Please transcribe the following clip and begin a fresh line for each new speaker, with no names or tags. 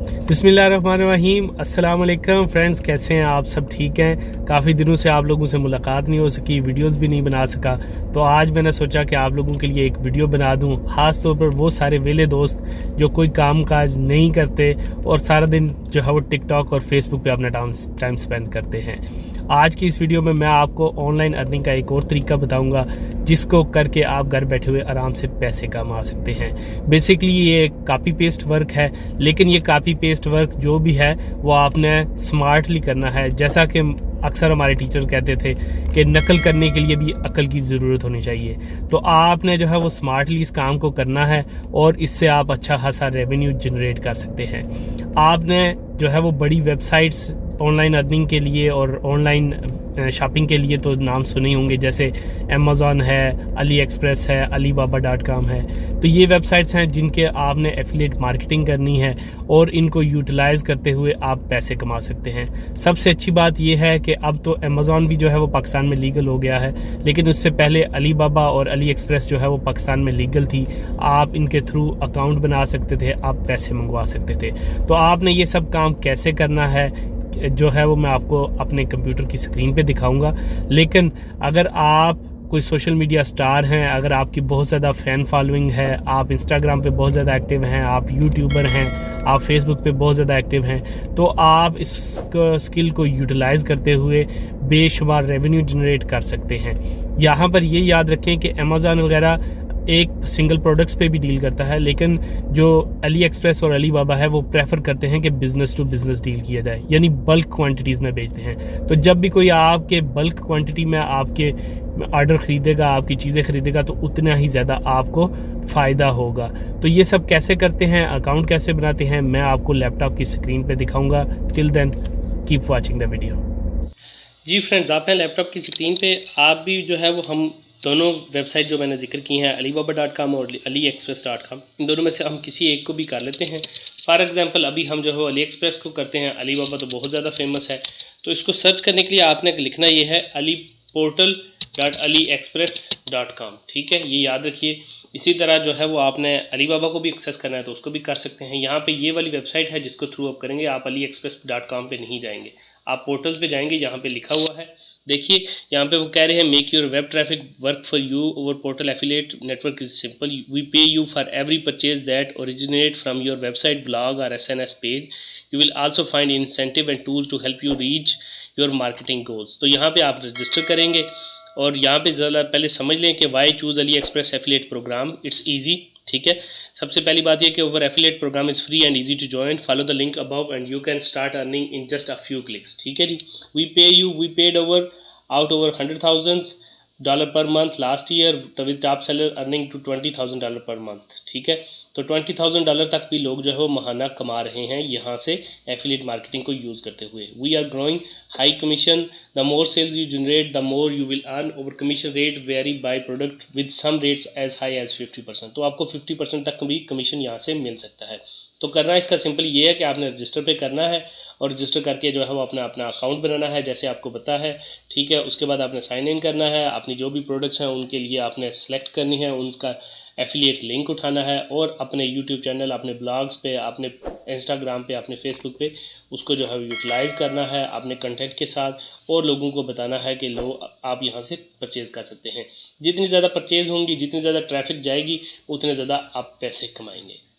बिस्मिल्लाहिर्रहमानिर्रहीम। अस्सलाम वालेकुम फ्रेंड्स, कैसे हैं आप सब? ठीक हैं? काफ़ी दिनों से आप लोगों से मुलाकात नहीं हो सकी, वीडियोस भी नहीं बना सका, तो आज मैंने सोचा कि आप लोगों के लिए एक वीडियो बना दूं, ख़ास तौर पर वो सारे वेले दोस्त जो कोई काम काज नहीं करते और सारा दिन जो है वो टिकटॉक और फेसबुक पे अपना टाइम स्पेंड करते हैं। आज की इस वीडियो में मैं आपको ऑनलाइन अर्निंग का एक और तरीका बताऊंगा जिसको करके आप घर बैठे हुए आराम से पैसे कमा सकते हैं। बेसिकली ये कापी पेस्ट वर्क है, लेकिन ये कापी पेस्ट वर्क जो भी है वो आपने स्मार्टली करना है। जैसा कि अक्सर हमारे टीचर कहते थे कि नकल करने के लिए भी अकल की ज़रूरत होनी चाहिए, तो आपने जो है वो स्मार्टली इस काम को करना है और इससे आप अच्छा खासा रेवेन्यू जनरेट कर सकते हैं। आपने जो है वो बड़ी वेबसाइट्स ऑनलाइन अर्निंग के लिए और ऑनलाइन शॉपिंग के लिए तो नाम सुने ही होंगे, जैसे अमेज़ॉन है, अली एक्सप्रेस है, alibaba.com है। तो ये वेबसाइट्स हैं जिनके आपने एफिलिएट मार्केटिंग करनी है और इनको यूटिलाइज़ करते हुए आप पैसे कमा सकते हैं। सबसे अच्छी बात यह है कि अब तो अमेज़ॉन भी जो है वो पाकिस्तान में लीगल हो गया है, लेकिन उससे पहले अलीबाबा और अली एक्सप्रेस जो है वो पाकिस्तान में लीगल थी। आप इनके थ्रू अकाउंट बना सकते थे, आप पैसे मंगवा सकते थे। तो आपने ये सब काम कैसे करना है जो है वो मैं आपको अपने कंप्यूटर की स्क्रीन पे दिखाऊंगा। लेकिन अगर आप कोई सोशल मीडिया स्टार हैं, अगर आपकी बहुत ज़्यादा फ़ैन फॉलोइंग है, आप इंस्टाग्राम पे बहुत ज़्यादा एक्टिव हैं, आप यूट्यूबर हैं, आप फेसबुक पे बहुत ज़्यादा एक्टिव हैं, तो आप इस स्किल को यूटिलाइज़ करते हुए बेशुमार रेवेन्यू जनरेट कर सकते हैं। यहाँ पर ये याद रखें कि अमेज़ॉन वगैरह एक सिंगल प्रोडक्ट्स पे भी डील करता है, लेकिन जो अली एक्सप्रेस और अली बाबा है वो प्रेफर करते हैं कि बिज़नेस टू बिज़नेस डील किया जाए, यानी बल्क क्वांटिटीज़ में बेचते हैं। तो जब भी कोई आपके बल्क क्वांटिटी में आपके ऑर्डर ख़रीदेगा, आपकी चीज़ें ख़रीदेगा, तो उतना ही ज़्यादा आपको फ़ायदा होगा। तो ये सब कैसे करते हैं, अकाउंट कैसे बनाते हैं, मैं आपको लैपटॉप की स्क्रीन पर दिखाऊँगा। Till then keep watching the video. जी फ्रेंड्स, आप हैं लैपटॉप की स्क्रीन पे। आप भी जो है वो हम दोनों वेबसाइट जो मैंने जिक्र की हैं, alibaba.com और aliexpress.com, इन दोनों में से हम किसी एक को भी कर लेते हैं। फॉर एग्जांपल अभी हम जो है अली एक्सप्रेस को करते हैं। अलीबाबा तो बहुत ज़्यादा फेमस है, तो इसको सर्च करने के लिए आपने लिखना ये है aliportal.aliexpress.com। ठीक है, ये याद रखिए। इसी तरह जो है वो आपने अलीबाबा को भी एक्सेस करना है तो उसको भी कर सकते हैं। यहाँ पे ये वाली वेबसाइट है जिसको थ्रू आप करेंगे, आप aliexpress.com पे नहीं जाएंगे, आप पोर्टल्स पे जाएंगे। यहाँ पे लिखा हुआ है, देखिए यहाँ पे वो कह रहे हैं make your web traffic work for you over portal affiliate network is simple, we pay you for every purchase that originate from your website, blog और SNS page. You will also find incentive and tool to help you reach your marketing goals. तो यहाँ पे आप register करेंगे और यहाँ पे ज़रा पहले समझ लें कि why choose AliExpress affiliate program, it's easy. ठीक है, सबसे पहली बात यह कि over affiliate program is free and easy to join, follow the link above and you can start earning in just a few clicks. ठीक है जी, we paid over $100,000 per month last year with top seller earning to $20,000 per month। ठीक है, तो $20,000 तक भी लोग जो है वो महाना कमा रहे हैं यहाँ से एफिलिएट मार्केटिंग को यूज़ करते हुए। We are growing high commission, the more sales you generate the more you will earn. Over commission rate vary by product with some rates as high as 50%। तो आपको 50% तक भी कमीशन यहाँ से मिल सकता है। तो करना इसका सिंपल ये है कि आपने रजिस्टर पे करना है और रजिस्टर करके जो है वो अपना अकाउंट बनाना है जैसे आपको पता है। ठीक है, उसके बाद आपने साइन इन करना है, अपनी जो भी प्रोडक्ट्स हैं उनके लिए आपने सेलेक्ट करनी है, उनका एफिलिएट लिंक उठाना है और अपने यूट्यूब चैनल, अपने ब्लॉग्स पे, अपने इंस्टाग्राम पे, अपने फेसबुक पे उसको जो है यूटिलाइज़ करना है अपने कंटेंट के साथ और लोगों को बताना है कि लो आप यहाँ से परचेज़ कर सकते हैं। जितनी ज़्यादा परचेज़ होंगी, जितनी ज़्यादा ट्रैफिक जाएगी, उतने ज़्यादा आप पैसे कमाएंगे।